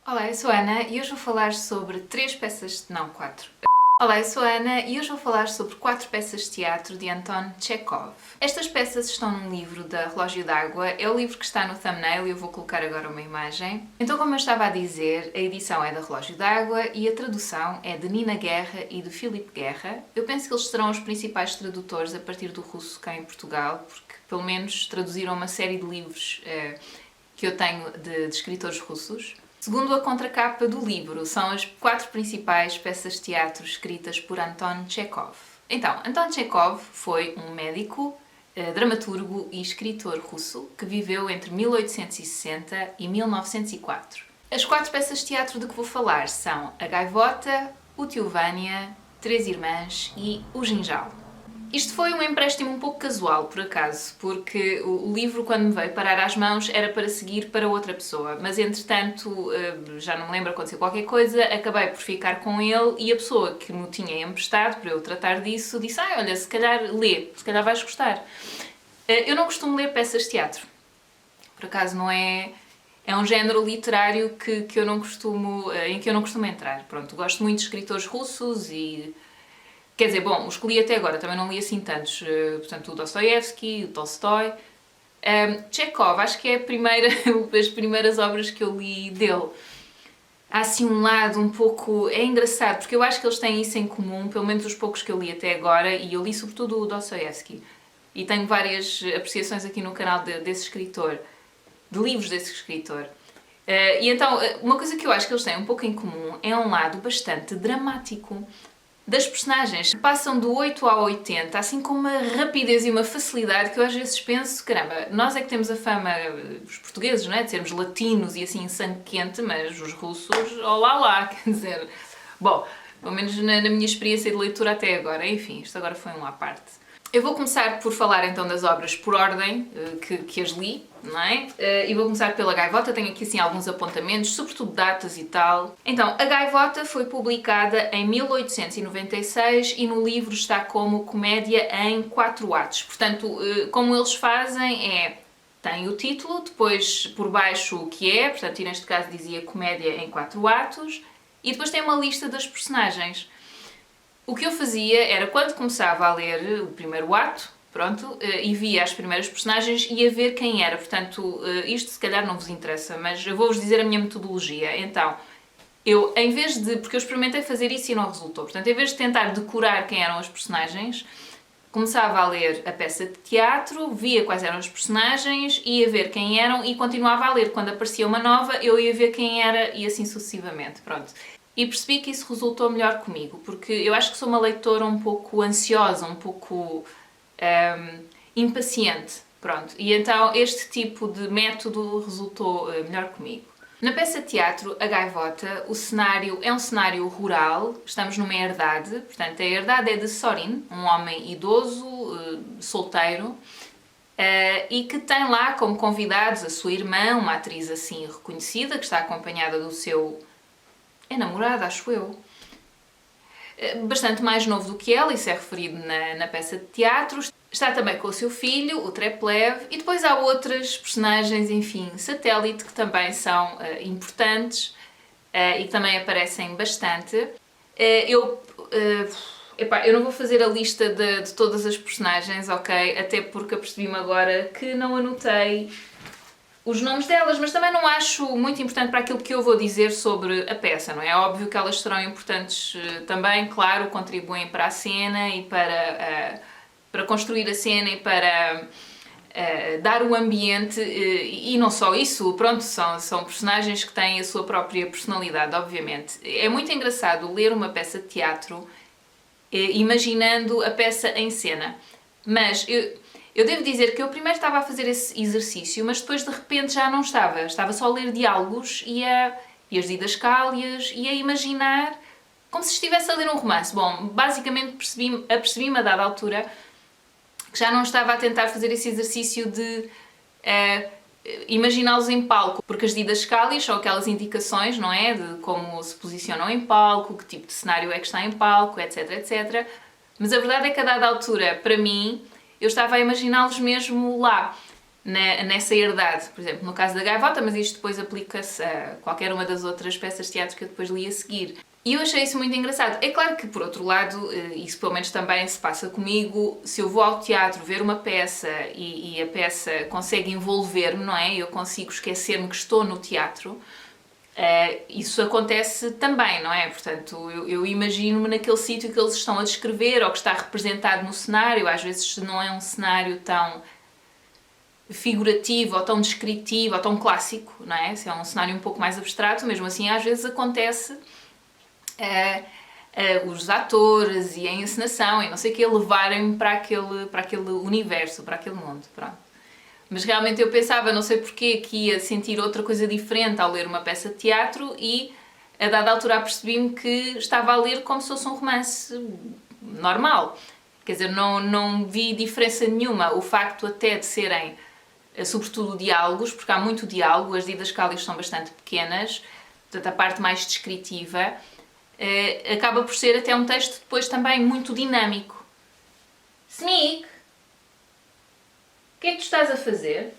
Olá, eu sou a Ana e hoje vou falar sobre não, quatro. Olá, eu sou a Ana e hoje vou falar sobre 4 peças de teatro de Anton Chekhov. Estas peças estão num livro da Relógio d'Água, é o livro que está no thumbnail e eu vou colocar agora uma imagem. Então, como eu estava a dizer, a edição é da Relógio d'Água e a tradução é de Nina Guerra e de Filipe Guerra. Eu penso que eles serão os principais tradutores a partir do russo cá em Portugal, porque pelo menos traduziram uma série de livros que eu tenho de escritores russos. Segundo a contracapa do livro, são as 4 principais peças de teatro escritas por Anton Chekhov. Então, Anton Chekhov foi um médico, dramaturgo e escritor russo que viveu entre 1860 e 1904. As 4 peças de teatro de que vou falar são A Gaivota, O Tio Vânia, Três Irmãs e O Ginjal. Isto foi um empréstimo um pouco casual, por acaso, porque o livro, quando me veio parar às mãos, era para seguir para outra pessoa, mas entretanto, já não me lembro, aconteceu qualquer coisa, acabei por ficar com ele e a pessoa que me tinha emprestado para eu tratar disso disse: olha, se calhar lê, se calhar vais gostar. Eu não costumo ler peças de teatro, por acaso não é... É um género literário que eu não costumo, em que eu não costumo entrar. Pronto, gosto muito de escritores russos e... Quer dizer, bom, os que li até agora, também não li assim tantos, portanto o Dostoiévski, o Tolstói. Chekhov, acho que é as primeiras obras que eu li dele. Há assim um lado um pouco... É engraçado, porque eu acho que eles têm isso em comum, pelo menos os poucos que eu li até agora, e eu li sobretudo o Dostoiévski. E tenho várias apreciações aqui no canal desse escritor, de livros desse escritor. E então, uma coisa que eu acho que eles têm um pouco em comum é um lado bastante dramático das personagens, que passam do 8 ao 80, assim com uma rapidez e uma facilidade que eu às vezes penso, caramba, nós é que temos a fama, os portugueses, não é, de sermos latinos e assim sangue quente, mas os russos, olá lá, quer dizer, bom, pelo menos na minha experiência de leitura até agora, enfim, isto agora foi um à parte. Eu vou começar por falar então das obras por ordem que as li, não é? E vou começar pela Gaivota, tenho aqui assim alguns apontamentos, sobretudo datas e tal. Então, a Gaivota foi publicada em 1896 e no livro está como comédia em 4 atos. Portanto, como eles fazem é... Tem o título, depois por baixo o que é, portanto, e neste caso dizia comédia em 4 atos, e depois tem uma lista das personagens. O que eu fazia era, quando começava a ler o primeiro ato, pronto, e via as primeiras personagens, ia ver quem era. Portanto, isto se calhar não vos interessa, mas eu vou-vos dizer a minha metodologia. Então, eu, em vez de... Porque eu experimentei fazer isso e não resultou. Portanto, em vez de tentar decorar quem eram os personagens, começava a ler a peça de teatro, via quais eram os personagens, ia ver quem eram e continuava a ler. Quando aparecia uma nova, eu ia ver quem era e assim sucessivamente. Pronto. E percebi que isso resultou melhor comigo, porque eu acho que sou uma leitora um pouco ansiosa, um pouco impaciente, pronto. E então este tipo de método resultou melhor comigo. Na peça de teatro, A Gaivota, o cenário é um cenário rural, estamos numa herdade, portanto a herdade é de Sorin, um homem idoso, solteiro, e que tem lá como convidados a sua irmã, uma atriz assim reconhecida, que está acompanhada do seu... É namorada, acho eu. Bastante mais novo do que ela, isso é referido na peça de teatro. Está também com o seu filho, o Treplev, e depois há outras personagens, enfim, satélite, que também são importantes e que também aparecem bastante. Eu não vou fazer a lista de todas as personagens, ok? Até porque apercebi-me agora que não anotei os nomes delas, mas também não acho muito importante para aquilo que eu vou dizer sobre a peça, não é? É óbvio que elas serão importantes também, claro, contribuem para a cena e para construir a cena e para dar o ambiente, e não só isso, pronto, são personagens que têm a sua própria personalidade, obviamente. É muito engraçado ler uma peça de teatro imaginando a peça em cena, mas... Eu devo dizer que eu primeiro estava a fazer esse exercício, mas depois de repente já não estava. Estava só a ler diálogos e as didascálias e a imaginar como se estivesse a ler um romance. Bom, basicamente apercebi-me a dada altura que já não estava a tentar fazer esse exercício de imaginá-los em palco, porque as didascálias são aquelas indicações, não é? De como se posicionam em palco, que tipo de cenário é que está em palco, etc, etc. Mas a verdade é que a dada altura, para mim, eu estava a imaginá-los mesmo lá. nessa herdade. Por exemplo, no caso da Gaivota, mas isto depois aplica-se a qualquer uma das outras peças de teatro que eu depois li a seguir. E eu achei isso muito engraçado. É claro que, por outro lado, isso pelo menos também se passa comigo, se eu vou ao teatro ver uma peça e a peça consegue envolver-me, não é? Eu consigo esquecer-me que estou no teatro, isso acontece também, não é? Portanto, eu imagino-me naquele sítio que eles estão a descrever ou que está representado no cenário. Às vezes não é um cenário tão figurativo ou tão descritivo ou tão clássico, não é? Se é um cenário um pouco mais abstrato, mesmo assim às vezes acontece os atores e a encenação e não sei o que levarem-me para aquele universo, para aquele mundo, pronto. Mas realmente eu pensava, não sei porquê, que ia sentir outra coisa diferente ao ler uma peça de teatro e a dada altura apercebi-me que estava a ler como se fosse um romance normal. Quer dizer, não vi diferença nenhuma. O facto até de serem, sobretudo, diálogos, porque há muito diálogo, as didascálias são bastante pequenas, portanto a parte mais descritiva, acaba por ser até um texto depois também muito dinâmico. Sneak! O que é que tu estás a fazer?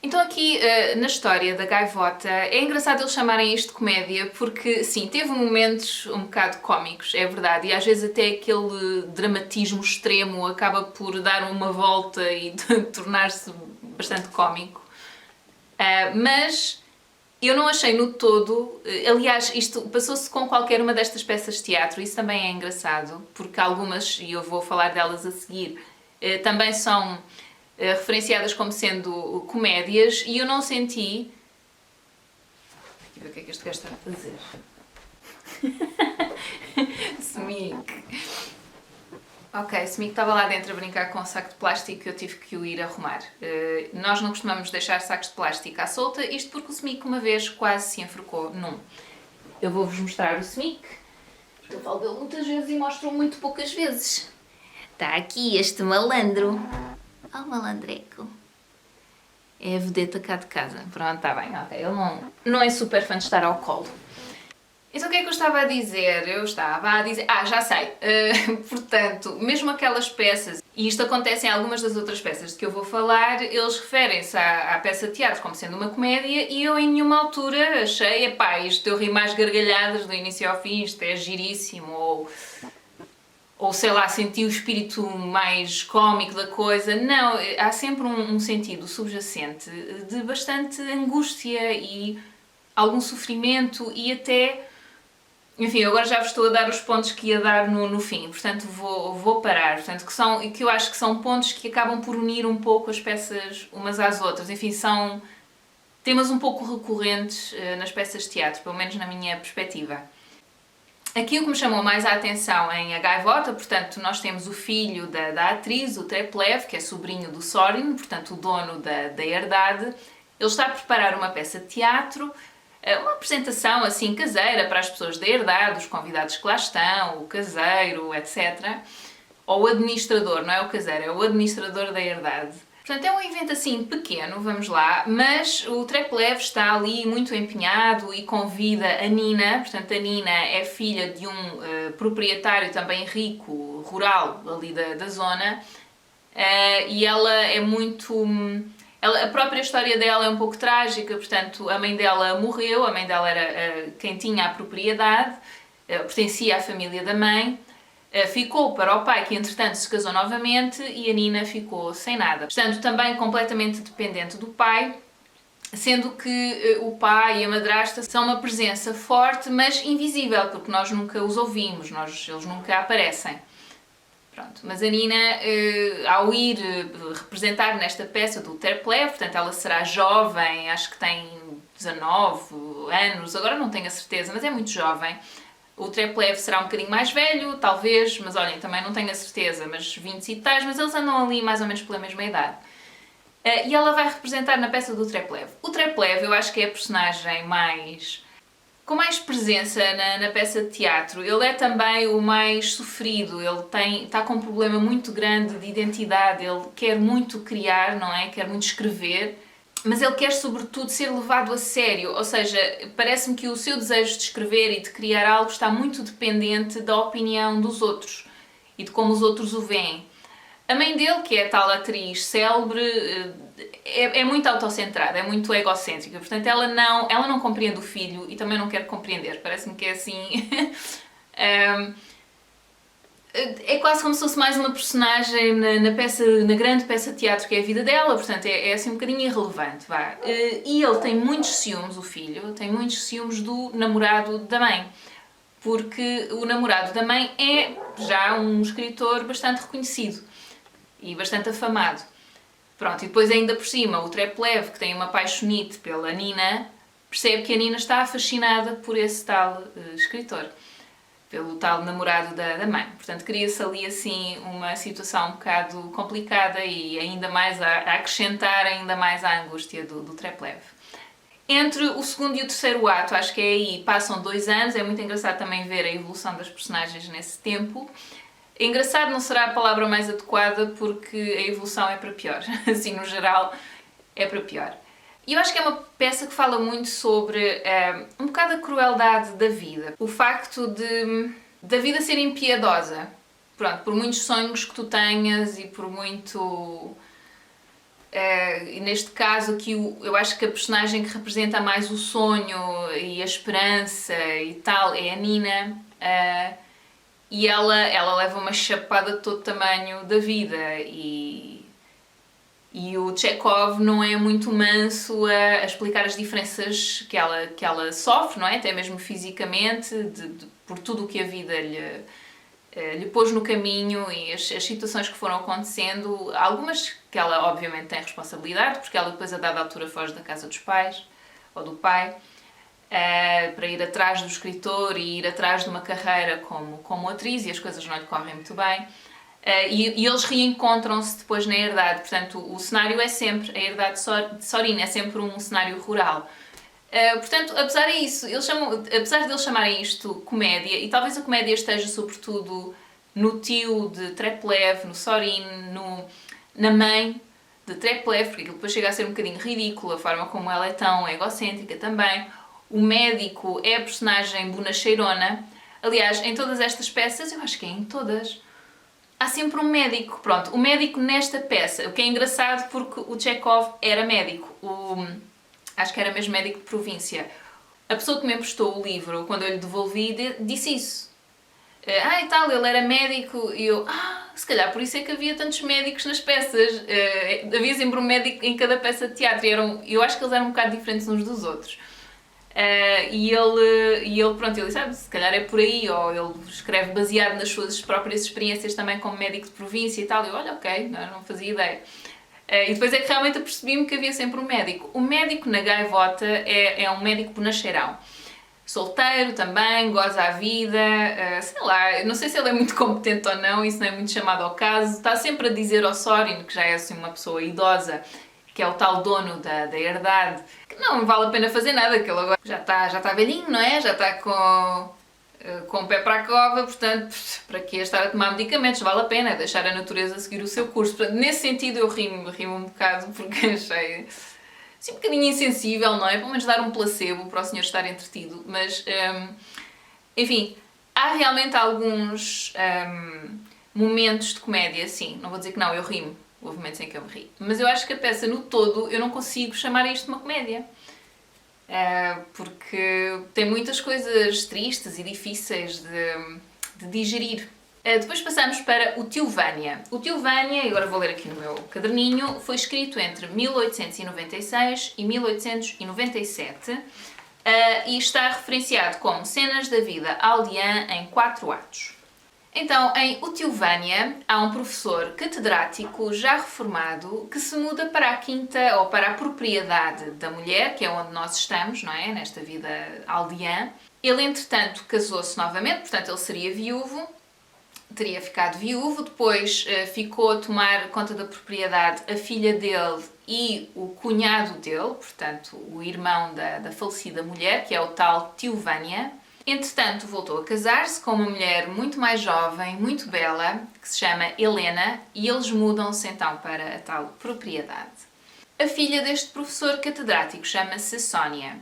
Então aqui, na história da Gaivota, é engraçado eles chamarem isto de comédia porque, sim, teve momentos um bocado cómicos, é verdade, e às vezes até aquele dramatismo extremo acaba por dar uma volta e tornar-se bastante cómico. Mas eu não achei no todo, aliás, isto passou-se com qualquer uma destas peças de teatro, isso também é engraçado, porque algumas, e eu vou falar delas a seguir, também são referenciadas como sendo comédias e eu não senti... Deixa eu ver o que é que este gajo está a fazer. Smic. Ok, Smic estava lá dentro a brincar com um saco de plástico e eu tive que o ir arrumar. Nós não costumamos deixar sacos de plástico à solta, isto porque o Smic uma vez quase se enforcou num. Eu vou-vos mostrar o Smic, porque eu falo dele muitas vezes e mostro muito poucas vezes. Está aqui este malandro. Oh, malandreco. É a vedeta cá de casa. Pronto, está bem, ok. Ele não é super fã de estar ao colo. Então o que é que eu estava a dizer? Eu estava a dizer... já sei. Portanto, mesmo aquelas peças, e isto acontece em algumas das outras peças de que eu vou falar, eles referem-se à peça de teatro como sendo uma comédia e eu em nenhuma altura achei, isto eu ri mais gargalhadas do início ao fim, isto é giríssimo, ou sei lá, senti o espírito mais cómico da coisa. Não, há sempre um sentido subjacente de bastante angústia e algum sofrimento e até... Enfim, agora já vos estou a dar os pontos que ia dar no fim, portanto vou parar. Portanto, que eu acho que são pontos que acabam por unir um pouco as peças umas às outras. Enfim, são temas um pouco recorrentes nas peças de teatro, pelo menos na minha perspectiva. Aqui o que me chamou mais a atenção em A Gaivota, portanto, nós temos o filho da atriz, o Treplev, que é sobrinho do Sorin, portanto, o dono da herdade. Ele está a preparar uma peça de teatro, uma apresentação assim caseira para as pessoas da herdade, os convidados que lá estão, o caseiro, etc. Ou o administrador, não é o caseiro, é o administrador da herdade. Portanto, é um evento assim pequeno, vamos lá, mas o Treplev está ali muito empenhado e convida a Nina. Portanto, a Nina é filha de um proprietário também rico, rural, ali da zona, e ela é muito... a própria história dela é um pouco trágica, portanto, a mãe dela morreu, a mãe dela era quem tinha a propriedade, pertencia à família da mãe, ficou para o pai, que entretanto se casou novamente, e a Nina ficou sem nada. Portanto, também completamente dependente do pai, sendo que o pai e a madrasta são uma presença forte, mas invisível, porque nós nunca os ouvimos, eles nunca aparecem. Pronto, mas a Nina, ao ir representar nesta peça do Treplev, portanto ela será jovem, acho que tem 19 anos, agora não tenho a certeza, mas é muito jovem. O Treplev será um bocadinho mais velho, talvez, mas olhem, também não tenho a certeza, mas 20 e tais, mas eles andam ali mais ou menos pela mesma idade. E ela vai representar na peça do Treplev. O Treplev eu acho que é a personagem com mais presença na peça de teatro. Ele é também o mais sofrido, ele está com um problema muito grande de identidade, ele quer muito criar, não é? Quer muito escrever, mas ele quer sobretudo ser levado a sério, ou seja, parece-me que o seu desejo de escrever e de criar algo está muito dependente da opinião dos outros e de como os outros o veem. A mãe dele, que é a tal atriz célebre, é muito autocentrada, é muito egocêntrica, portanto ela não compreende o filho e também não quer compreender, parece-me que é assim... é quase como se fosse mais uma personagem na grande peça de teatro que é a vida dela, portanto é assim um bocadinho irrelevante, vá. E ele tem muitos ciúmes, o filho, tem muitos ciúmes do namorado da mãe, porque o namorado da mãe é já um escritor bastante reconhecido e bastante afamado. Pronto, e depois ainda por cima o Treplev, que tem uma paixonite pela Nina, percebe que a Nina está fascinada por esse tal escritor, pelo tal namorado da mãe. Portanto, cria-se ali assim uma situação um bocado complicada e ainda mais a acrescentar ainda mais a angústia do Treplev. Entre o segundo e o terceiro ato, acho que é aí, passam 2 anos, é muito engraçado também ver a evolução das personagens nesse tempo. Engraçado não será a palavra mais adequada porque a evolução é para pior, assim no geral é para pior. E eu acho que é uma peça que fala muito sobre um bocado a crueldade da vida. O facto da vida ser impiedosa. Pronto, por muitos sonhos que tu tenhas e por muito... e neste caso aqui eu acho que a personagem que representa mais o sonho e a esperança e tal é a Nina. E ela leva uma chapada de todo tamanho da vida e o Chekhov não é muito manso a explicar as diferenças que ela sofre, não é? Até mesmo fisicamente, por tudo o que a vida lhe pôs no caminho e as situações que foram acontecendo, algumas que ela obviamente tem responsabilidade, porque ela depois a dada altura foge da casa dos pais, ou do pai, para ir atrás do escritor e ir atrás de uma carreira como atriz e as coisas não lhe correm muito bem. E eles reencontram-se depois na herdade, portanto o cenário é sempre a herdade de Sorin, é sempre um cenário rural. Portanto, apesar de eles chamarem isto comédia, e talvez a comédia esteja sobretudo no tio de Treplev, no Sorin, na mãe de Treplev, porque aquilo depois chega a ser um bocadinho ridículo, a forma como ela é tão egocêntrica também. O médico é a personagem bonacheirona. Aliás, em todas estas peças, eu acho que é em todas, há sempre um médico. Pronto, o médico nesta peça, o que é engraçado porque o Chekhov era médico, acho que era mesmo médico de província. A pessoa que me emprestou o livro, quando eu lhe devolvi, disse isso. E tal, ele era médico, e eu, se calhar por isso é que havia tantos médicos nas peças. Havia sempre um médico em cada peça de teatro, e eu acho que eles eram um bocado diferentes uns dos outros. E ele, pronto, ele disse, se calhar é por aí, ou ele escreve baseado nas suas próprias experiências também como médico de província e tal. E eu, olha, ok, não fazia ideia. E depois é que realmente apercebi-me que havia sempre um médico. O médico na Gaivota é um médico bonacheirão. Solteiro também, goza a vida, sei lá, não sei se ele é muito competente ou não, isso não é muito chamado ao caso. Está sempre a dizer ao Sorin, que já é assim uma pessoa idosa, que é o tal dono da herdade, que não vale a pena fazer nada, que ele agora já está velhinho, não é? Já está com o pé para a cova, portanto, para que estar a tomar medicamentos? Vale a pena deixar a natureza seguir o seu curso. Portanto, nesse sentido eu rimo um bocado, porque achei assim, um bocadinho insensível, não é? Pelo menos dar um placebo para o senhor estar entretido, mas, enfim, há realmente alguns momentos de comédia, sim, não vou dizer que não, eu rimo. Houve momentos em que eu me ri. Mas eu acho que a peça, no todo, eu não consigo chamar isto de uma comédia. Porque tem muitas coisas tristes e difíceis de digerir. Depois passamos para o Tio Vanya. O Tio Vanya, e agora vou ler aqui no meu caderninho, foi escrito entre 1896 e 1897 e está referenciado como Cenas da Vida Aldeã em 4 atos. Então, em O Tio Vanya, há um professor catedrático já reformado que se muda para a quinta ou para a propriedade da mulher, que é onde nós estamos, não é? Nesta vida aldeã. Ele, entretanto, casou-se novamente, portanto, ele seria viúvo, teria ficado viúvo, depois ficou a tomar conta da propriedade a filha dele e o cunhado dele, portanto, o irmão da falecida mulher, que é o tal Tio Vanya. Entretanto, voltou a casar-se com uma mulher muito mais jovem, muito bela, que se chama Helena, e eles mudam-se então para a tal propriedade. A filha deste professor catedrático chama-se Sónia.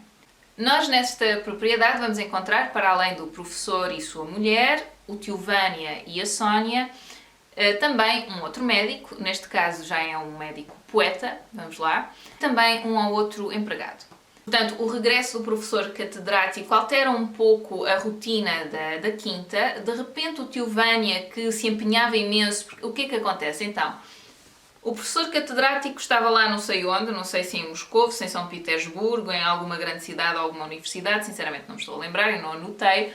Nós nesta propriedade vamos encontrar, para além do professor e sua mulher, o tio Vânia e a Sónia, Também um outro médico, neste caso já é um médico poeta, vamos lá, também um ou outro empregado. Portanto, o regresso do professor catedrático altera um pouco a rotina da quinta. De repente o tio Vânia, que se empenhava imenso, o que é que acontece então? O professor catedrático estava lá não sei onde, não sei se em Moscovo, se em São Petersburgo, em alguma grande cidade, alguma universidade, sinceramente não me estou a lembrar, eu não anotei.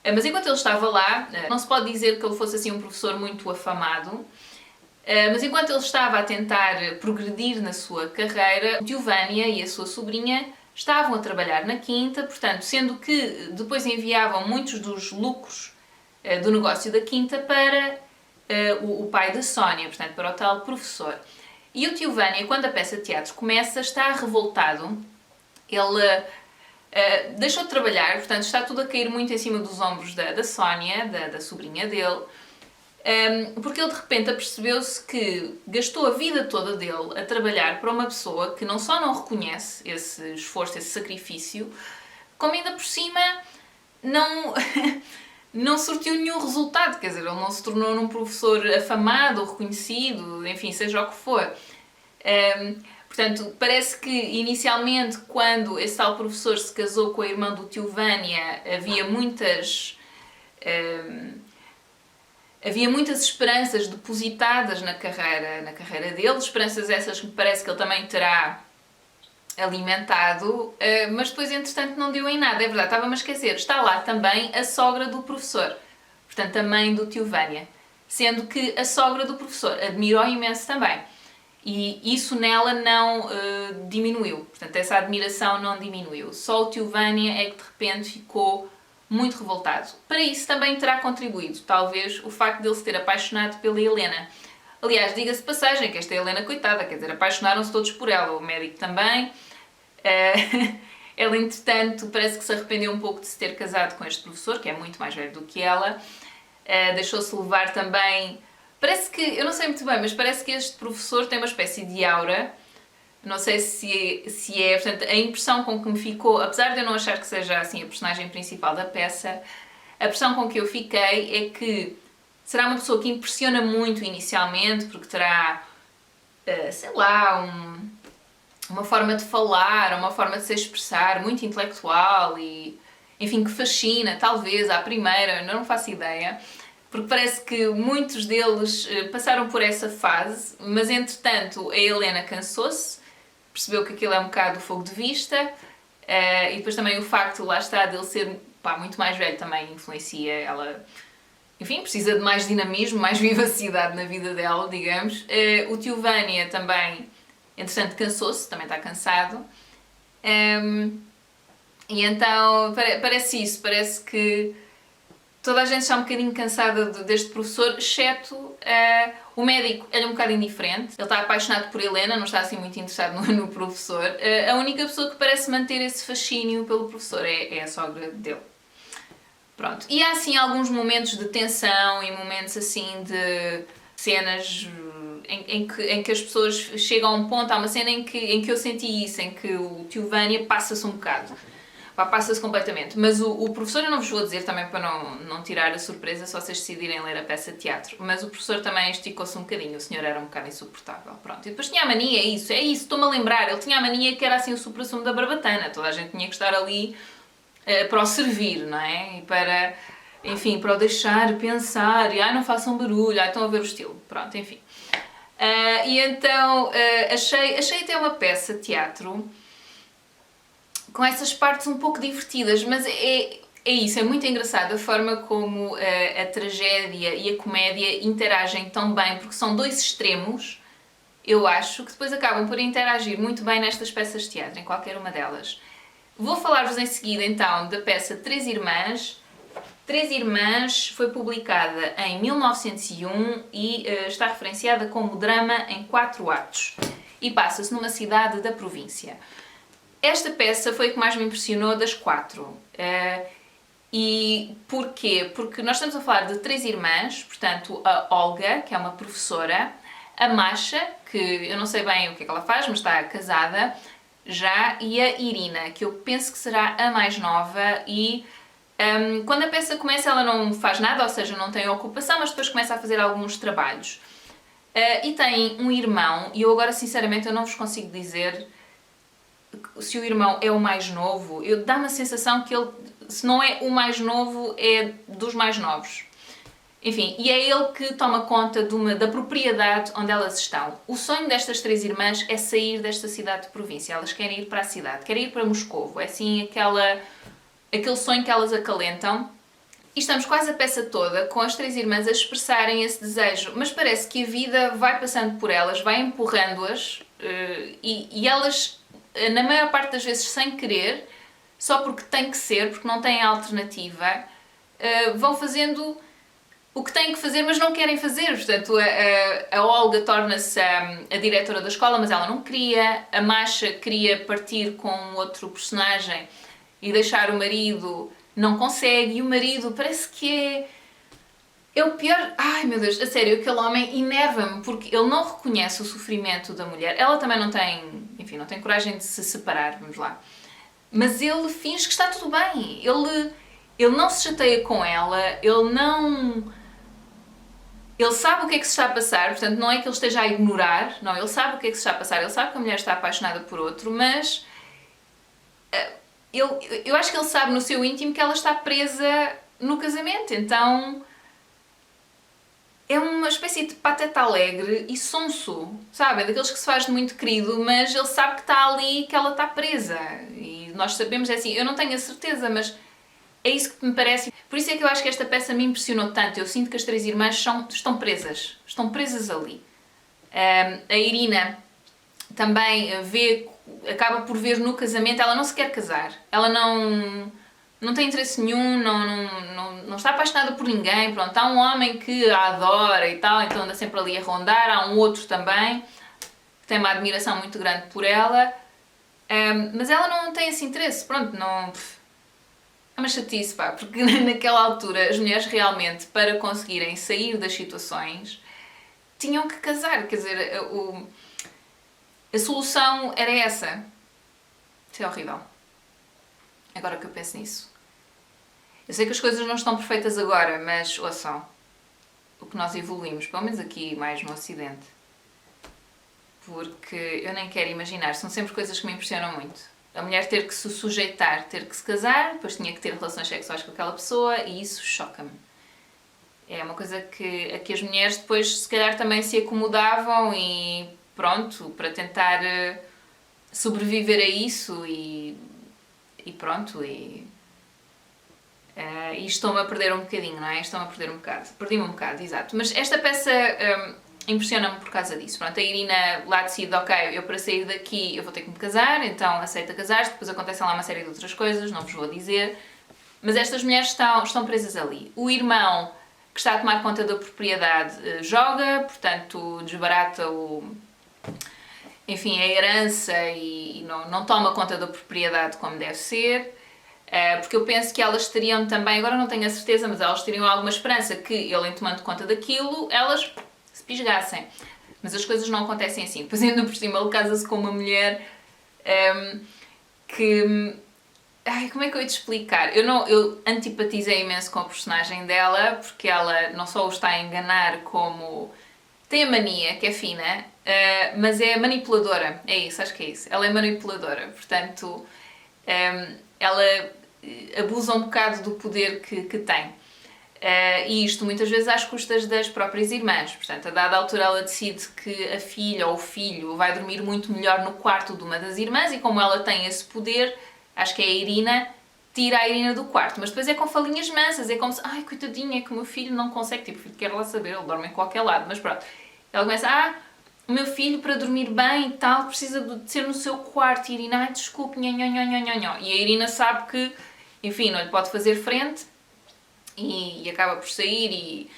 Mas enquanto ele estava lá, não se pode dizer que ele fosse assim um professor muito afamado, mas enquanto ele estava a tentar progredir na sua carreira, o tio Vânia e a sua sobrinha estavam a trabalhar na quinta, portanto, sendo que depois enviavam muitos dos lucros do negócio da quinta para o pai da Sónia, portanto, para o tal professor. E o tio Vânia, quando a peça de teatro começa, está revoltado. Ele deixou de trabalhar, portanto, está tudo a cair muito em cima dos ombros da Sónia, da sobrinha dele, porque ele de repente apercebeu-se que gastou a vida toda dele a trabalhar para uma pessoa que não só não reconhece esse esforço, esse sacrifício, como ainda por cima não, não surtiu nenhum resultado, quer dizer, ele não se tornou num professor afamado ou reconhecido, enfim, seja o que for. Portanto, parece que inicialmente, quando esse tal professor se casou com a irmã do tio Vânia, havia muitas esperanças depositadas na carreira dele, esperanças essas que me parece que ele também terá alimentado, mas depois, entretanto, não deu em nada. É verdade, estava-me a esquecer, está lá também a sogra do professor, portanto, a mãe do tio Vânia, sendo que a sogra do professor admirou imenso também. E isso nela não diminuiu, portanto, essa admiração não diminuiu. Só o tio Vânia é que de repente ficou muito revoltado. Para isso também terá contribuído, talvez, o facto de ele se ter apaixonado pela Helena. Aliás, diga-se de passagem que esta Helena, coitada, quer dizer, apaixonaram-se todos por ela, o médico também. Ela, entretanto, parece que se arrependeu um pouco de se ter casado com este professor, que é muito mais velho do que ela. Deixou-se levar também... Parece que, eu não sei muito bem, mas parece que este professor tem uma espécie de aura. Não sei se é, portanto, a impressão com que me ficou, apesar de eu não achar que seja assim a personagem principal da peça, a impressão com que eu fiquei é que será uma pessoa que impressiona muito inicialmente, porque terá, sei lá, uma forma de falar, uma forma de se expressar muito intelectual e, enfim, que fascina, talvez, à primeira, eu não faço ideia. Porque parece que muitos deles passaram por essa fase, mas entretanto a Helena cansou-se, percebeu que aquilo é um bocado fogo de vista, e depois também o facto, lá está, dele ser muito mais velho também influencia ela. Enfim, precisa de mais dinamismo, mais vivacidade na vida dela, digamos. O tio Vânia também, entretanto, cansou-se, também está cansado. E então parece isso, parece que toda a gente está um bocadinho cansada deste professor, exceto o médico. Ele é um bocado indiferente. Ele está apaixonado por Helena, não está assim muito interessado no professor. A única pessoa que parece manter esse fascínio pelo professor é a sogra dele. Pronto. E há assim alguns momentos de tensão e momentos assim de cenas em que as pessoas chegam a um ponto. Há uma cena em que eu senti isso, em que o tio Vânia passa-se um bocado. Passa-se completamente. Mas o professor, eu não vos vou dizer também para não tirar a surpresa se vocês decidirem ler a peça de teatro, mas o professor também esticou-se um bocadinho, o senhor era um bocado insuportável. Pronto. E depois tinha a mania, é isso, estou-me a lembrar, ele tinha a mania que era assim o supra-sumo da barbatana, toda a gente tinha que estar ali para o servir, não é? E para, enfim, para o deixar pensar, e não façam barulho, estão a ver o estilo. Pronto, enfim. E então achei até uma peça de teatro com essas partes um pouco divertidas, mas é isso, é muito engraçado a forma como a tragédia e a comédia interagem tão bem, porque são dois extremos, eu acho, que depois acabam por interagir muito bem nestas peças de teatro, em qualquer uma delas. Vou falar-vos em seguida, então, da peça Três Irmãs. Três Irmãs foi publicada em 1901 e está referenciada como drama em 4 atos e passa-se numa cidade da província. Esta peça foi a que mais me impressionou das 4. E porquê? Porque nós estamos a falar de 3 irmãs, portanto a Olga, que é uma professora, a Masha, que eu não sei bem o que é que ela faz, mas está casada já, e a Irina, que eu penso que será a mais nova e Quando a peça começa, ela não faz nada, ou seja, não tem ocupação, mas depois começa a fazer alguns trabalhos. E tem um irmão, e eu agora sinceramente eu não vos consigo dizer se o irmão é o mais novo. Dá-me a sensação que ele, se não é o mais novo, é dos mais novos. Enfim, e é ele que toma conta da propriedade onde elas estão. O sonho destas três irmãs é sair desta cidade de província. Elas querem ir para a cidade, querem ir para Moscovo. É assim aquele sonho que elas acalentam. E estamos quase a peça toda com as três irmãs a expressarem esse desejo, mas parece que a vida vai passando por elas, vai empurrando-as e elas, na maior parte das vezes sem querer, só porque tem que ser, porque não têm alternativa, vão fazendo o que têm que fazer, mas não querem fazer. Portanto, a Olga torna-se a diretora da escola, mas ela não queria. A Masha queria partir com outro personagem e deixar o marido, não consegue. E o marido parece que é o pior. Ai meu Deus, a sério, aquele homem enerva-me porque ele não reconhece o sofrimento da mulher. Ela também não tem, enfim, não tem coragem de se separar, vamos lá. Mas ele finge que está tudo bem. Ele não se chateia com ela, ele sabe o que é que se está a passar, portanto não é que ele esteja a ignorar, não, ele sabe o que é que se está a passar, ele sabe que a mulher está apaixonada por outro, mas eu acho que ele sabe no seu íntimo que ela está presa no casamento, então é uma espécie de pateta alegre e sonso, sabe? É daqueles que se faz de muito querido, mas ele sabe que está ali, que ela está presa. E nós sabemos, é assim, eu não tenho a certeza, mas é isso que me parece. Por isso é que eu acho que esta peça me impressionou tanto. Eu sinto que as três irmãs estão presas ali. A Irina também acaba por ver no casamento, ela não se quer casar. Ela não tem interesse nenhum, não está apaixonada por ninguém. Pronto, há um homem que a adora e tal, então anda sempre ali a rondar. Há um outro também que tem uma admiração muito grande por ela. Mas ela não tem esse interesse. Pronto, não... É uma chatice, pá, porque naquela altura as mulheres realmente, para conseguirem sair das situações, tinham que casar. Quer dizer, a solução era essa. Isso é horrível. Agora que eu penso nisso. Eu sei que as coisas não estão perfeitas agora, mas ouçam, o que nós evoluímos, pelo menos aqui mais no Ocidente. Porque eu nem quero imaginar, são sempre coisas que me impressionam muito. A mulher ter que se sujeitar, ter que se casar, depois tinha que ter relações sexuais com aquela pessoa e isso choca-me. É uma coisa a que as mulheres depois se calhar também se acomodavam e pronto, para tentar sobreviver a isso e pronto, e estou-me a perder um bocadinho, não é? Estou-me a perder um bocado. Perdi-me um bocado, exato. Mas esta peça impressiona-me por causa disso. Pronto, a Irina lá decide, ok, eu para sair daqui eu vou ter que me casar, então aceita casar-se, depois acontecem lá uma série de outras coisas, não vos vou dizer. Mas estas mulheres estão presas ali. O irmão, que está a tomar conta da propriedade, joga, portanto desbarata enfim, a herança e não toma conta da propriedade como deve ser. Porque eu penso que elas teriam também, agora não tenho a certeza, mas elas teriam alguma esperança que ele, em tomando conta daquilo, elas se pisgassem. Mas as coisas não acontecem assim. Depois ainda por cima ele casa-se com uma mulher que... Ai, como é que eu ia te explicar? Eu antipatizei imenso com a personagem dela, porque ela não só o está a enganar, como tem a mania, que é fina, mas é manipuladora. É isso, acho que é isso. Ela é manipuladora, portanto, ela abusa um bocado do poder que tem. E isto muitas vezes às custas das próprias irmãs. Portanto, a dada altura ela decide que a filha ou o filho vai dormir muito melhor no quarto de uma das irmãs e como ela tem esse poder, acho que é a Irina, tira a Irina do quarto. Mas depois é com falinhas mansas, é como se, ai coitadinha, é que o meu filho não consegue, tipo, o filho quer lá saber, ele dorme em qualquer lado, mas pronto. Ela começa, o meu filho para dormir bem e tal precisa de ser no seu quarto. E a Irina, ai desculpe, nho, nho, nho, nho, nho. E a Irina sabe que, enfim, não lhe pode fazer frente e acaba por sair e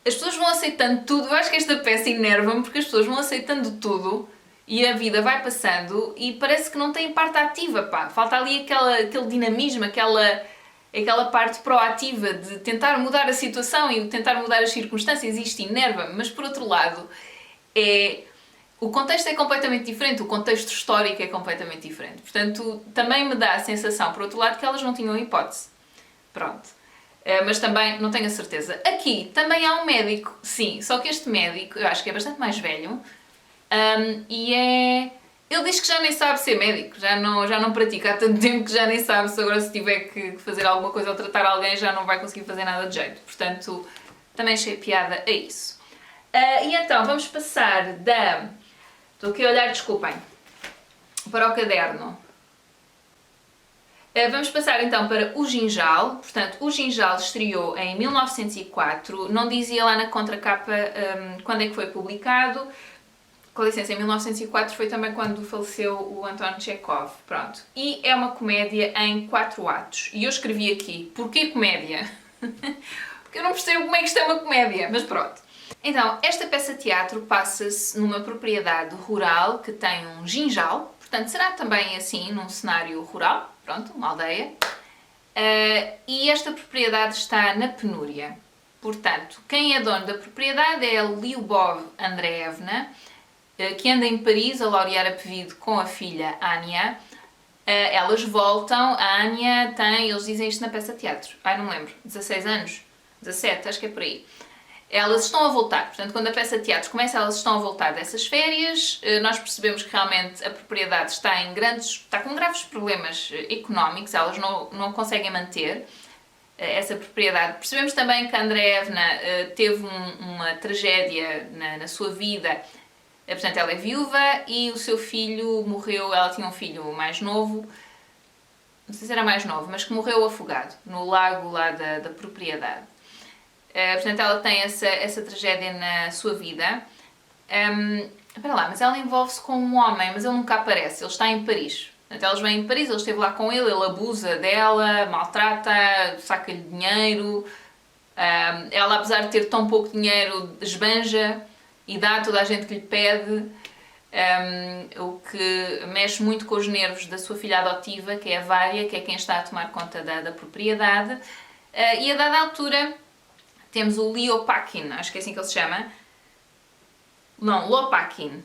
as pessoas vão aceitando tudo. Eu acho que esta peça enerva-me porque as pessoas vão aceitando tudo e a vida vai passando e parece que não tem parte ativa, pá. Falta ali aquele dinamismo, aquela parte proativa de tentar mudar a situação e tentar mudar as circunstâncias. Isto enerva-me, mas por outro lado o contexto é completamente diferente, o contexto histórico é completamente diferente. Portanto, também me dá a sensação, por outro lado, que elas não tinham hipótese. pronto. Mas também não tenho a certeza. Aqui também há um médico, sim, só que este médico, eu acho que é bastante mais velho, e é... Ele diz que já nem sabe ser médico, já não pratica há tanto tempo que já nem sabe se agora se tiver que fazer alguma coisa ou tratar alguém já não vai conseguir fazer nada de jeito. Portanto, também achei piada a isso. E então, vamos passar da... Estou aqui a olhar, desculpem, para o caderno. Vamos passar então para o Ginjal. Portanto, o Ginjal estreou em 1904, não dizia lá na contracapa quando é que foi publicado. Com licença, em 1904 foi também quando faleceu o Anton Chekhov. Pronto. E é uma comédia em 4 atos. E eu escrevi aqui, porquê comédia? Porque eu não percebo como é que isto é uma comédia, mas pronto. Então, esta peça de teatro passa-se numa propriedade rural que tem um ginjal. Portanto, será também assim, num cenário rural. Pronto, uma aldeia. E esta propriedade está na penúria. Portanto, quem é dono da propriedade é a Lyubov Andreevna, que anda em Paris a laurear a pedido com a filha Anya. Elas voltam, a Anya tem, eles dizem isto na peça de teatro, não me lembro, 16 anos? 17, acho que é por aí. Elas estão a voltar, portanto, quando a peça de teatro começa, elas estão a voltar dessas férias. Nós percebemos que realmente a propriedade está com graves problemas económicos, elas não conseguem manter essa propriedade. Percebemos também que a Andreevna teve uma tragédia na sua vida. Portanto, ela é viúva e o seu filho morreu, ela tinha um filho mais novo, não sei se era mais novo, mas que morreu afogado no lago lá da propriedade. Portanto, ela tem essa tragédia na sua vida. Espera lá, mas ela envolve-se com um homem, mas ele nunca aparece, ele está em Paris. Portanto, elas vêm em Paris, ele esteve lá com ele abusa dela, maltrata, saca-lhe dinheiro. Ela, apesar de ter tão pouco dinheiro, esbanja e dá a toda a gente que lhe pede, o que mexe muito com os nervos da sua filha adotiva, que é a Vária, que é quem está a tomar conta da propriedade. E a dada altura temos o Liopakin, acho que é assim que ele se chama. Não, Lopakin,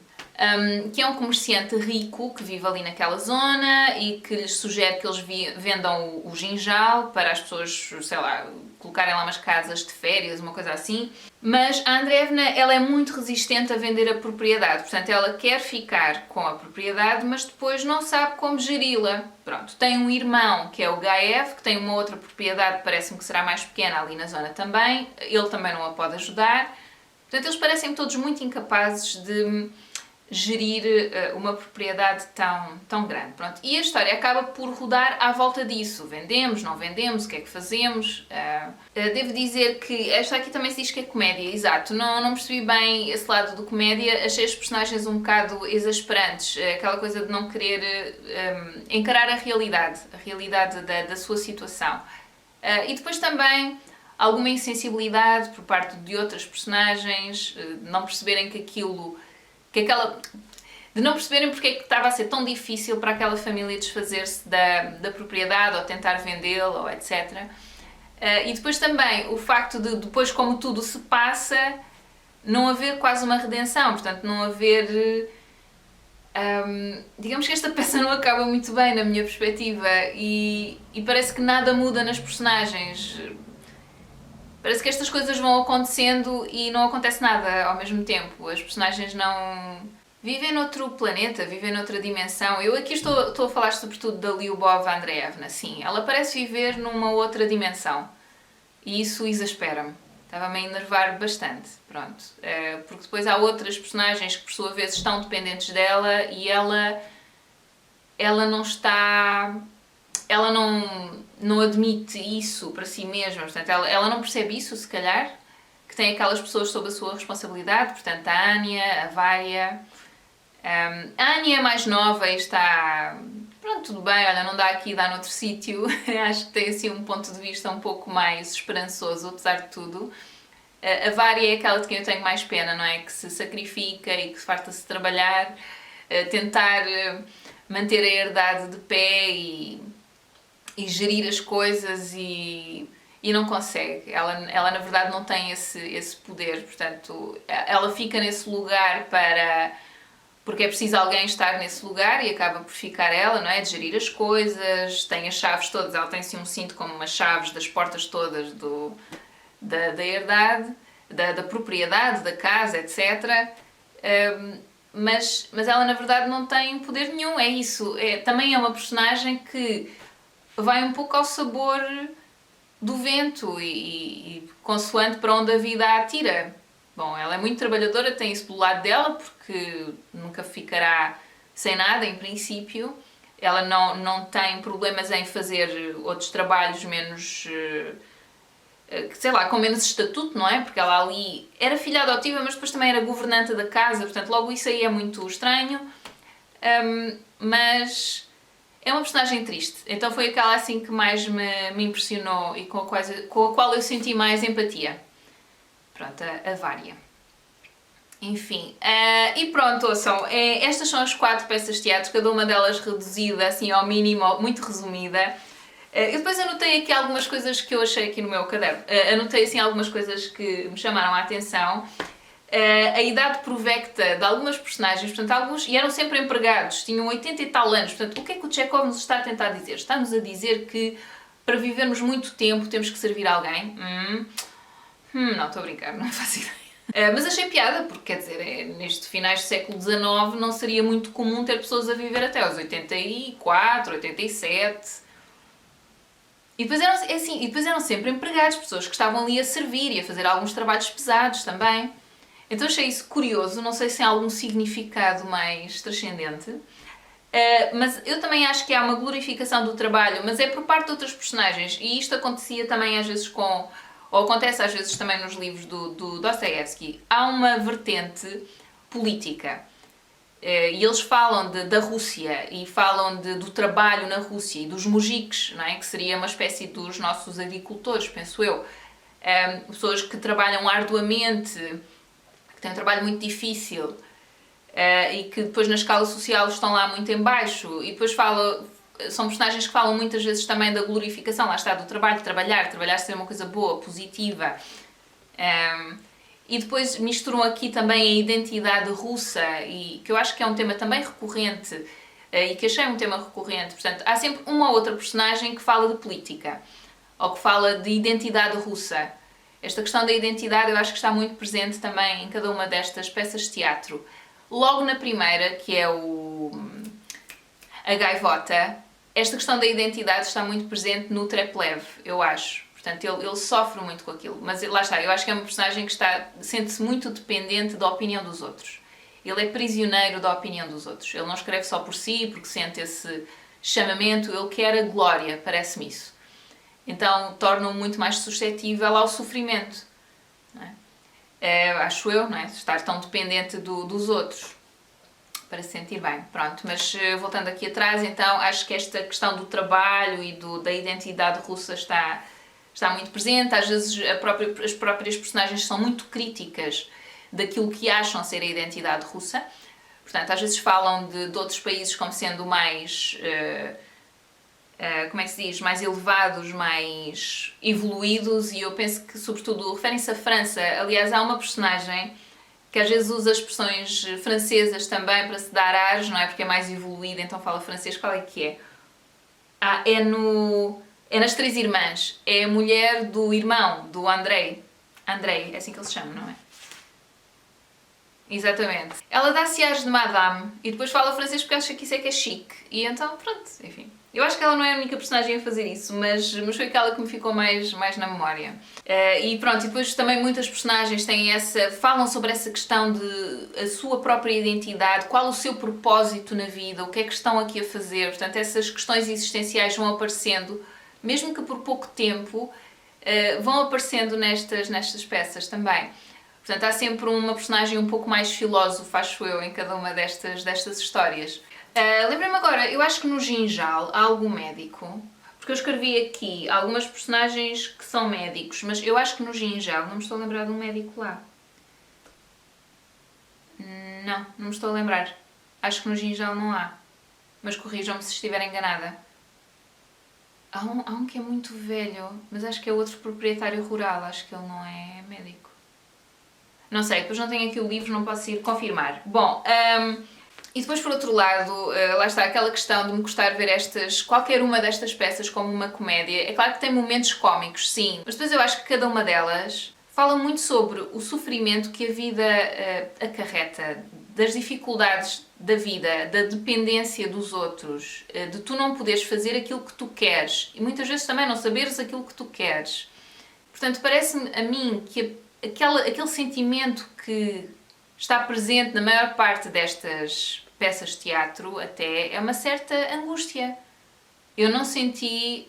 que é um comerciante rico que vive ali naquela zona e que lhes sugere que eles vendam o Ginjal para as pessoas, sei lá, colocarem lá umas casas de férias, uma coisa assim. Mas a Andreevna, ela é muito resistente a vender a propriedade, portanto ela quer ficar com a propriedade, mas depois não sabe como geri-la. Pronto, tem um irmão que é o Gaev, que tem uma outra propriedade, parece-me que será mais pequena ali na zona também, ele também não a pode ajudar. Portanto, eles parecem todos muito incapazes de gerir uma propriedade tão grande. Pronto. E a história acaba por rodar à volta disso. Vendemos, não vendemos, o que é que fazemos? Devo dizer que esta aqui também se diz que é comédia, exato. Não percebi bem esse lado do comédia, achei os personagens um bocado exasperantes, aquela coisa de não querer encarar a realidade da sua situação. E depois também alguma insensibilidade por parte de outras personagens, de não perceberem de não perceberem porque é que estava a ser tão difícil para aquela família desfazer-se da propriedade ou tentar vendê-la, ou etc. E depois também o facto de, depois como tudo se passa, não haver quase uma redenção, portanto não haver... digamos que esta peça não acaba muito bem na minha perspectiva e parece que nada muda nas personagens. Parece que estas coisas vão acontecendo e não acontece nada ao mesmo tempo. As personagens não... vivem noutro planeta, vivem noutra dimensão. Eu aqui estou a falar sobretudo da Lyubov Andreevna, sim. Ela parece viver numa outra dimensão. E isso exaspera-me. Estava-me a enervar bastante, pronto. Porque depois há outras personagens que por sua vez estão dependentes dela e ela não está... ela não admite isso para si mesma, portanto, ela não percebe isso, se calhar, que tem aquelas pessoas sob a sua responsabilidade, portanto, a Anya, a Vária. A Anya é mais nova e está... pronto, tudo bem, olha, não dá aqui, dá noutro sítio. Acho que tem assim um ponto de vista um pouco mais esperançoso, apesar de tudo. A Vária é aquela de quem eu tenho mais pena, não é? Que se sacrifica e que farta-se de trabalhar, tentar manter a herdade de pé e gerir as coisas e não consegue. Ela na verdade não tem esse poder, portanto ela fica nesse lugar para porque é preciso alguém estar nesse lugar e acaba por ficar ela, não é? De gerir as coisas, tem as chaves todas, ela tem assim um cinto com umas chaves das portas todas da herdade, da propriedade, da casa, etc. Mas ela na verdade não tem poder nenhum, é isso. Também é uma personagem que vai um pouco ao sabor do vento e consoante para onde a vida a atira. Bom, ela é muito trabalhadora, tem isso do lado dela, porque nunca ficará sem nada, em princípio. Ela não tem problemas em fazer outros trabalhos menos, sei lá, com menos estatuto, não é? Porque ela ali era filha adotiva, mas depois também era governanta da casa, portanto logo isso aí é muito estranho. Mas é uma personagem triste, então foi aquela assim que mais me impressionou e com a qual eu senti mais empatia. Pronto, a Vária. Enfim, e pronto, ouçam, estas são as 4 peças de teatro, cada uma delas reduzida assim ao mínimo, muito resumida. Eu depois anotei aqui algumas coisas que eu achei aqui no meu caderno. Anotei assim algumas coisas que me chamaram a atenção. A idade provecta de algumas personagens, portanto, e eram sempre empregados, tinham 80 e tal anos. Portanto, o que é que o Chekhov nos está a tentar dizer? Está-nos a dizer que para vivermos muito tempo temos que servir alguém? Não, estou a brincar, não faço ideia. Mas achei piada, porque quer dizer, neste finais do século XIX não seria muito comum ter pessoas a viver até aos 84, 87. E depois eram sempre empregados, pessoas que estavam ali a servir e a fazer alguns trabalhos pesados também. Então achei isso curioso, não sei se tem algum significado mais transcendente. Mas eu também acho que há uma glorificação do trabalho, mas é por parte de outras personagens. E isto acontecia também às vezes ou acontece às vezes também nos livros do Dostoiévski. Há uma vertente política. E eles falam da Rússia e falam do trabalho na Rússia e dos mujiks, não é? Que seria uma espécie dos nossos agricultores, penso eu. Pessoas que trabalham arduamente, que têm um trabalho muito difícil e que depois na escala social estão lá muito em baixo. E depois são personagens que falam muitas vezes também da glorificação, lá está, do trabalho, trabalhar ser uma coisa boa, positiva. E depois misturam aqui também a identidade russa, e que eu acho que é um tema também recorrente, e que achei um tema recorrente. Portanto, há sempre uma ou outra personagem que fala de política, ou que fala de identidade russa. Esta questão da identidade eu acho que está muito presente também em cada uma destas peças de teatro. Logo na primeira, que é a Gaivota, esta questão da identidade está muito presente no Treplev, eu acho. Portanto, ele sofre muito com aquilo. Mas lá está, eu acho que é uma personagem que sente-se muito dependente da opinião dos outros. Ele é prisioneiro da opinião dos outros. Ele não escreve só por si, porque sente esse chamamento, ele quer a glória, parece-me isso. Então, torna-o muito mais suscetível ao sofrimento. Não é? Acho eu, não é? Estar tão dependente dos outros para se sentir bem. Pronto, mas voltando aqui atrás, então, acho que esta questão do trabalho e da identidade russa está muito presente. Às vezes as próprias personagens são muito críticas daquilo que acham ser a identidade russa. Portanto, às vezes falam de outros países como sendo mais, como é que se diz, mais elevados, mais evoluídos, e eu penso que, sobretudo, referem-se à França. Aliás, há uma personagem que às vezes usa expressões francesas também para se dar ares, não é? Porque é mais evoluída, então fala francês. Qual é que é? É nas Três Irmãs. É a mulher do irmão, do Andrei. Andrei, é assim que ele se chama, não é? Exatamente. Ela dá-se ares de madame e depois fala francês porque acha que isso é que é chique. E então, pronto, enfim. Eu acho que ela não é a única personagem a fazer isso, mas foi aquela que me ficou mais na memória. E pronto, e depois também muitas personagens falam sobre essa questão de a sua própria identidade, qual o seu propósito na vida, o que é que estão aqui a fazer. Portanto, essas questões existenciais vão aparecendo, mesmo que por pouco tempo, vão aparecendo nestas peças também. Portanto, há sempre uma personagem um pouco mais filósofa, acho eu, em cada uma destas histórias. Lembra-me agora, eu acho que no Ginjal há algum médico, porque eu escrevi aqui algumas personagens que são médicos, mas eu acho que no Ginjal não me estou a lembrar de um médico lá. Não me estou a lembrar. Acho que no Ginjal não há. Mas corrijam-me se estiver enganada. Há um que é muito velho, mas acho que é outro proprietário rural, acho que ele não é médico. Não sei, depois não tenho aqui o livro, não posso ir confirmar. Bom, E depois, por outro lado, lá está aquela questão de me gostar ver qualquer uma destas peças como uma comédia. É claro que tem momentos cómicos, sim, mas depois eu acho que cada uma delas fala muito sobre o sofrimento que a vida acarreta, das dificuldades da vida, da dependência dos outros, de tu não poderes fazer aquilo que tu queres e muitas vezes também não saberes aquilo que tu queres. Portanto, parece-me a mim que aquele sentimento que está presente na maior parte destas peças de teatro até é uma certa angústia. Eu não senti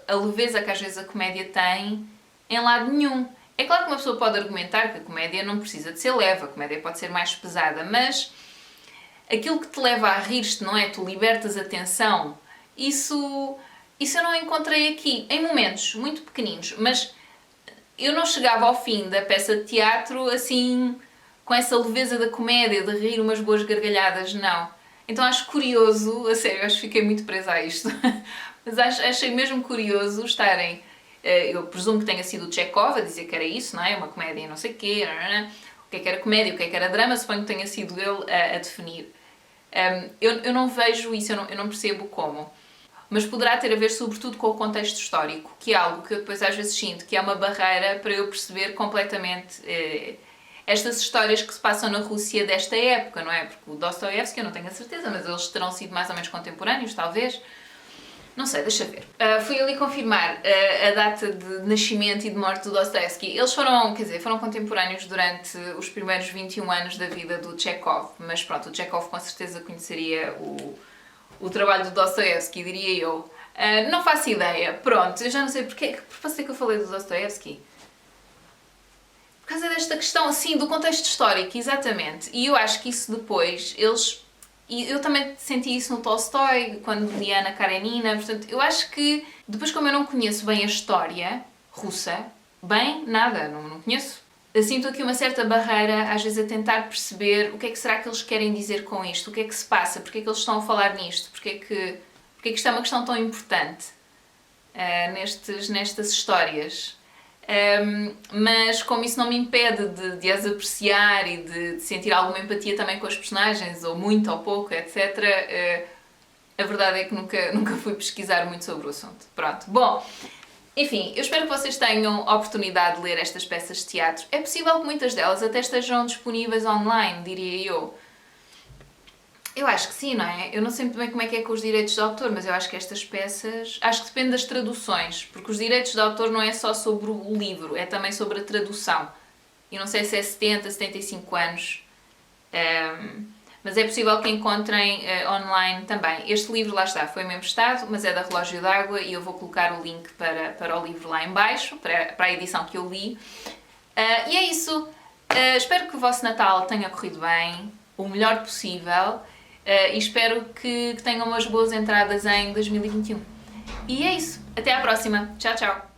a leveza que às vezes a comédia tem em lado nenhum. É claro que uma pessoa pode argumentar que a comédia não precisa de ser leve, a comédia pode ser mais pesada, mas aquilo que te leva a rir-te, não é? Tu libertas a tensão, isso eu não encontrei aqui, em momentos muito pequeninos, mas eu não chegava ao fim da peça de teatro assim, com essa leveza da comédia, de rir umas boas gargalhadas, não. Então acho curioso, a sério, acho que fiquei muito presa a isto, mas achei mesmo curioso estarem, eu presumo que tenha sido o Chekhov a dizer que era isso, não é? Uma comédia não sei o quê, o que é que era comédia, o que é que era drama, suponho que tenha sido ele a definir. Eu não vejo isso, eu não percebo como. Mas poderá ter a ver sobretudo com o contexto histórico, que é algo que eu depois às vezes sinto que é uma barreira para eu perceber completamente estas histórias que se passam na Rússia desta época, não é? Porque o Dostoiévski, eu não tenho a certeza, mas eles terão sido mais ou menos contemporâneos, talvez. Não sei, deixa ver. Fui ali confirmar a data de nascimento e de morte do Dostoiévski. Eles foram contemporâneos durante os primeiros 21 anos da vida do Chekhov, mas pronto, o Chekhov com certeza conheceria o trabalho do Dostoiévski, diria eu. Não faço ideia. Pronto, eu já não sei porque que eu falei do Dostoiévski. Por causa desta questão, assim, do contexto histórico, exatamente. E eu acho que isso depois, e eu também senti isso no Tolstói, quando li Ana Karenina, portanto, eu acho que depois, como eu não conheço bem a história russa, bem, nada, não conheço. Eu sinto aqui uma certa barreira, às vezes, a tentar perceber o que é que será que eles querem dizer com isto, o que é que se passa, porque é que eles estão a falar nisto, porque é que isto é uma questão tão importante nestas histórias. Mas como isso não me impede de as apreciar e de sentir alguma empatia também com os personagens, ou muito ou pouco, etc., a verdade é que nunca fui pesquisar muito sobre o assunto. Pronto, bom, enfim, eu espero que vocês tenham a oportunidade de ler estas peças de teatro. É possível que muitas delas até estejam disponíveis online, diria eu. Eu acho que sim, não é? Eu não sei muito bem como é que é com os direitos de autor, mas eu acho que estas peças... Acho que depende das traduções, porque os direitos de autor não é só sobre o livro, é também sobre a tradução. E não sei se é 70, 75 anos, mas é possível que encontrem online também. Este livro, lá está, foi-me emprestado, mas é da Relógio d'Água e eu vou colocar o link para o livro lá em baixo, para a edição que eu li. E é isso. Espero que o vosso Natal tenha corrido bem, o melhor possível. E espero que tenham umas boas entradas em 2021. E é isso. Até à próxima. Tchau, tchau.